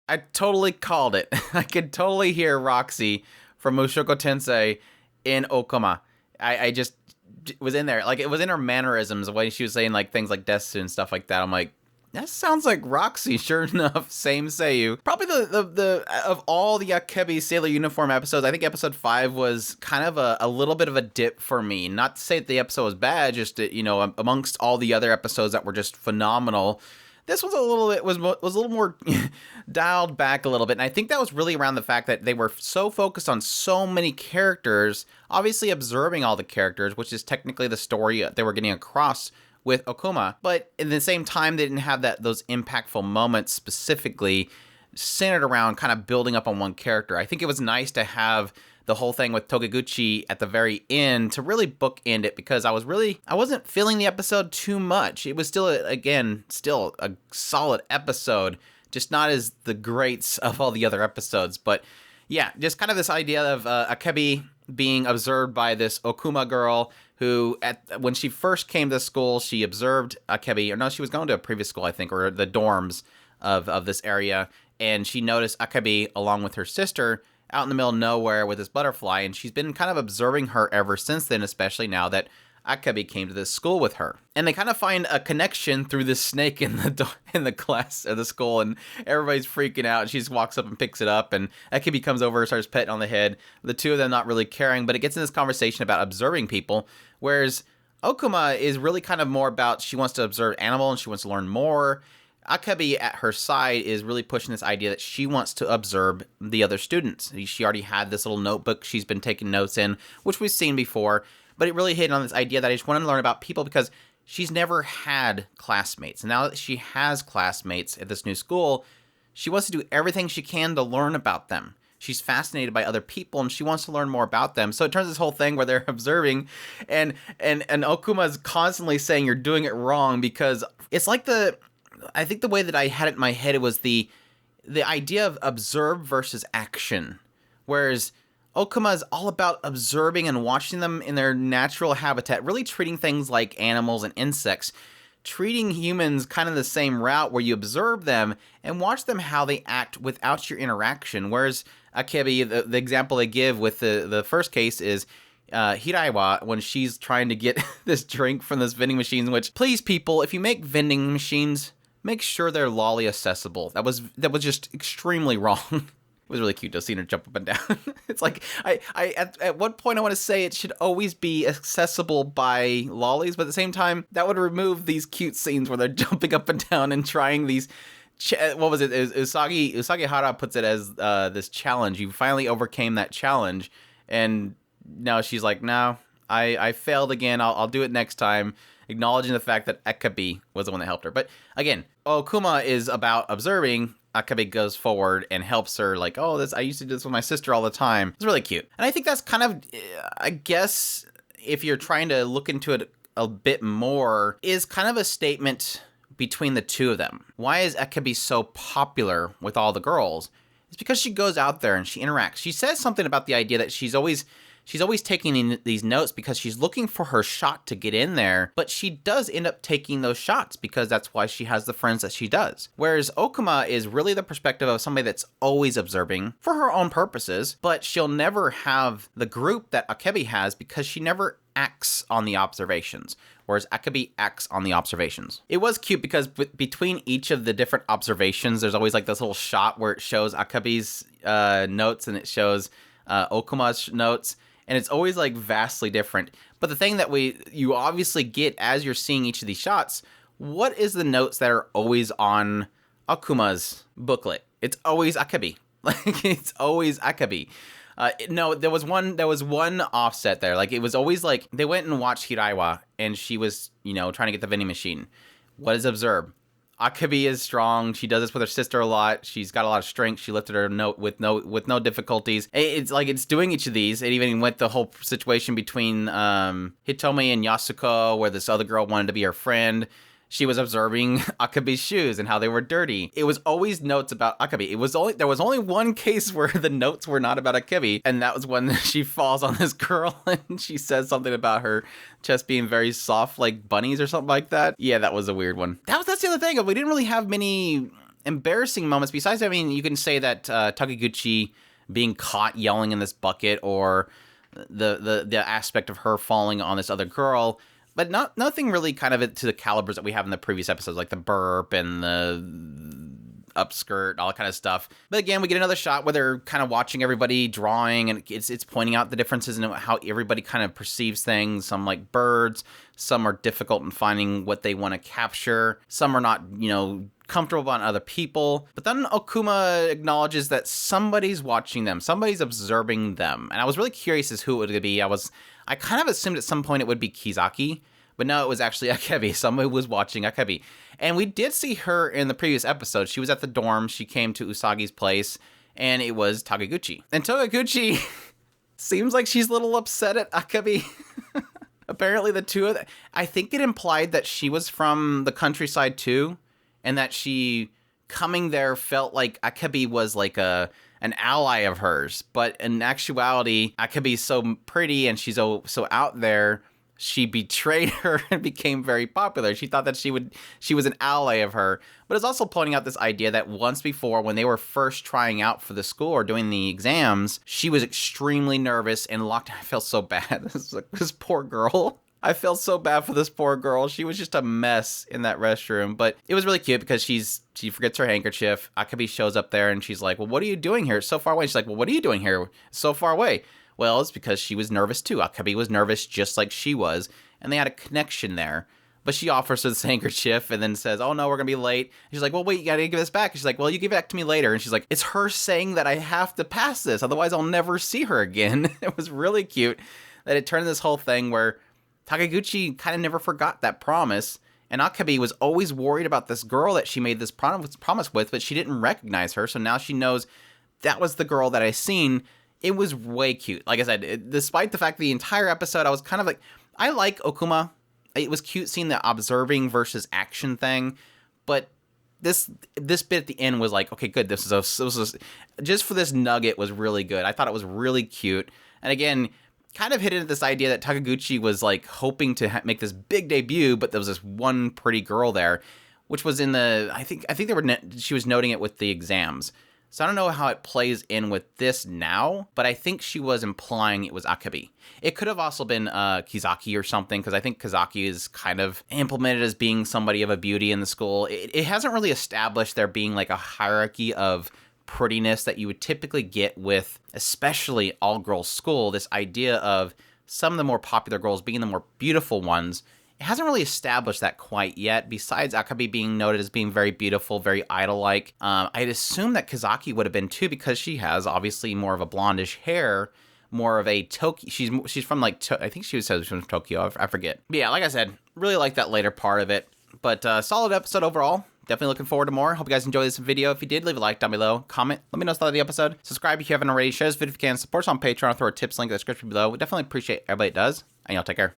I totally called it. I could totally hear Roxy from Mushoku Tensei in Okuma. I just was in there. Like, it was in her mannerisms, the way she was saying, like, things like Desu and stuff like that. I'm like, that sounds like Roxy, sure enough. Same Seiyu. Probably the of all the Akebi Sailor Uniform episodes, I think episode 5 was kind of a little bit of a dip for me. Not to say that the episode was bad, just that, amongst all the other episodes that were just phenomenal, this was a little bit was a little more dialed back a little bit, and I think that was really around the fact that they were so focused on so many characters, obviously observing all the characters, which is technically the story they were getting across with Okuma, but at the same time they didn't have those impactful moments specifically centered around kind of building up on one character. I think it was nice to have the whole thing with Toguchi at the very end to really bookend it, because I wasn't feeling the episode too much. It was still a solid episode, just not as the greats of all the other episodes. But yeah, just kind of this idea of Akebi being observed by this Okuma girl who, when she first came to school, she observed Akebi, or no, she was going to a previous school, I think, or the dorms of this area, and she noticed Akebi along with her sister out in the middle of nowhere with this butterfly, and she's been kind of observing her ever since then, especially now that Akebi came to this school with her. And they kind of find a connection through this snake in the class of the school, and everybody's freaking out, and she just walks up and picks it up, and Akebi comes over and starts petting on the head. The two of them not really caring, but it gets in this conversation about observing people, whereas Okuma is really kind of more about, she wants to observe animal and she wants to learn more. Akebi at her side is really pushing this idea that she wants to observe the other students. She already had this little notebook she's been taking notes in, which we've seen before, but it really hit on this idea that I just want to learn about people because she's never had classmates. And now that she has classmates at this new school, she wants to do everything she can to learn about them. She's fascinated by other people and she wants to learn more about them. So it turns this whole thing where they're observing and Okuma's constantly saying you're doing it wrong, because it's like I think the way that I had it in my head, it was the idea of observe versus action. Whereas Okuma is all about observing and watching them in their natural habitat, really treating things like animals and insects, treating humans kind of the same route where you observe them and watch them how they act without your interaction. Whereas Akebi, the example they give with the first case is Hiraiwa, when she's trying to get this drink from this vending machine, which, please people, if you make vending machines, make sure they're lolly accessible. That was just extremely wrong. It was really cute to see her jump up and down. It's like, at one point I want to say it should always be accessible by lollies, but at the same time, that would remove these cute scenes where they're jumping up and down and trying these, what was it? Usagi Hara puts it as this challenge. You finally overcame that challenge, and now she's like, no, I failed again. I'll do it next time, acknowledging the fact that Akebi was the one that helped her. But again, Okuma is about observing. Akebi goes forward and helps her, like, oh, I used to do this with my sister all the time. It's really cute. And I think that's kind of, I guess, if you're trying to look into it a bit more, is kind of a statement between the two of them. Why is Akebi so popular with all the girls? It's because she goes out there and she interacts. She says something about the idea that she's always taking in these notes because she's looking for her shot to get in there, but she does end up taking those shots because that's why she has the friends that she does. Whereas Okuma is really the perspective of somebody that's always observing for her own purposes, but she'll never have the group that Akebi has because she never acts on the observations, whereas Akebi acts on the observations. It was cute because between each of the different observations, there's always like this little shot where it shows Akebi's notes and it shows Okuma's notes, and it's always like vastly different. But the thing that you obviously get as you're seeing each of these shots, what is the notes that are always on Okuma's booklet? It's always Akebi. Like, it's always Akebi. No, there was one offset there. Like, it was always like they went and watched Hiraiwa and she was, trying to get the vending machine. What is observed? Akebi is strong. She does this with her sister a lot. She's got a lot of strength. She lifted her note with no difficulties. It's like it's doing each of these. It even went the whole situation between Hitomi and Yasuko, where this other girl wanted to be her friend. She was observing Akebi's shoes and how they were dirty. It was always notes about Akebi. There was only one case where the notes were not about Akebi, and that was when she falls on this girl and she says something about her chest being very soft like bunnies or something like that. Yeah, that was a weird one. That's the other thing. We didn't really have many embarrassing moments, besides, I mean, you can say that Toguchi being caught yelling in this bucket, or the aspect of her falling on this other girl, but nothing really kind of to the calibers that we have in the previous episodes, like the burp and the upskirt, all that kind of stuff. But again, we get another shot where they're kind of watching everybody drawing, and it's pointing out the differences in how everybody kind of perceives things. Some like birds, some are difficult in finding what they want to capture, some are not, comfortable on other people. But then Okuma acknowledges that somebody's watching them, somebody's observing them, and I was really curious as who it would be. I kind of assumed at some point it would be Kizaki, but no, it was actually Akebi. Somebody was watching Akebi. And we did see her in the previous episode. She was at the dorm. She came to Usagi's place, and it was Toguchi. And Toguchi seems like she's a little upset at Akebi. Apparently the two of them, I think it implied that she was from the countryside too, and that she coming there felt like Akebi was like an ally of hers. But in actuality, Akebi's so pretty and she's so out there, she betrayed her and became very popular. She thought that she was an ally of her. But it's also pointing out this idea that once before, when they were first trying out for the school or doing the exams, she was extremely nervous and locked. I felt so bad. This poor girl. I felt so bad for this poor girl. She was just a mess in that restroom. But it was really cute because she forgets her handkerchief. Akebi shows up there and she's like, well, what are you doing here? It's so far away. She's like, well, what are you doing here? It's so far away. Well, it's because she was nervous too. Akebi was nervous just like she was, and they had a connection there. But she offers her this handkerchief and then says, oh no, we're going to be late. And she's like, well, wait, you got to give this back. And she's like, well, you give it back to me later. And she's like, it's her saying that I have to pass this, otherwise I'll never see her again. It was really cute that it turned into this whole thing where Toguchi kind of never forgot that promise. And Akebi was always worried about this girl that she made this promise with, but she didn't recognize her. So now she knows that was the girl that I seen. It was way cute. Like I said, despite the fact the entire episode, I was kind of like, I like Okuma. It was cute seeing the observing versus action thing. But this bit at the end was like, okay, good. This was just for this nugget was really good. I thought it was really cute. And again, kind of hit into this idea that Toguchi was like hoping to make this big debut, but there was this one pretty girl there, which was in the, I think she was noting it with the exams. So I don't know how it plays in with this now, but I think she was implying it was Akebi. It could have also been Kizaki or something, because I think Kizaki is kind of implemented as being somebody of a beauty in the school. It hasn't really established there being like a hierarchy of prettiness that you would typically get with, especially all-girls school, this idea of some of the more popular girls being the more beautiful ones. It hasn't really established that quite yet, besides Akebi being noted as being very beautiful, very idol-like. I'd assume that Kizaki would have been too, because she has obviously more of a blondish hair, more of a Tokyo. She's from like, I think she was from Tokyo, I forget. But yeah, like I said, really like that later part of it. But solid episode overall. Definitely looking forward to more. Hope you guys enjoyed this video. If you did, leave a like down below. Comment. Let me know what you thought of the episode. Subscribe if you haven't already. Share this video if you can. Support us on Patreon. I'll throw a tips link in the description below. We definitely appreciate everybody that does. And y'all take care.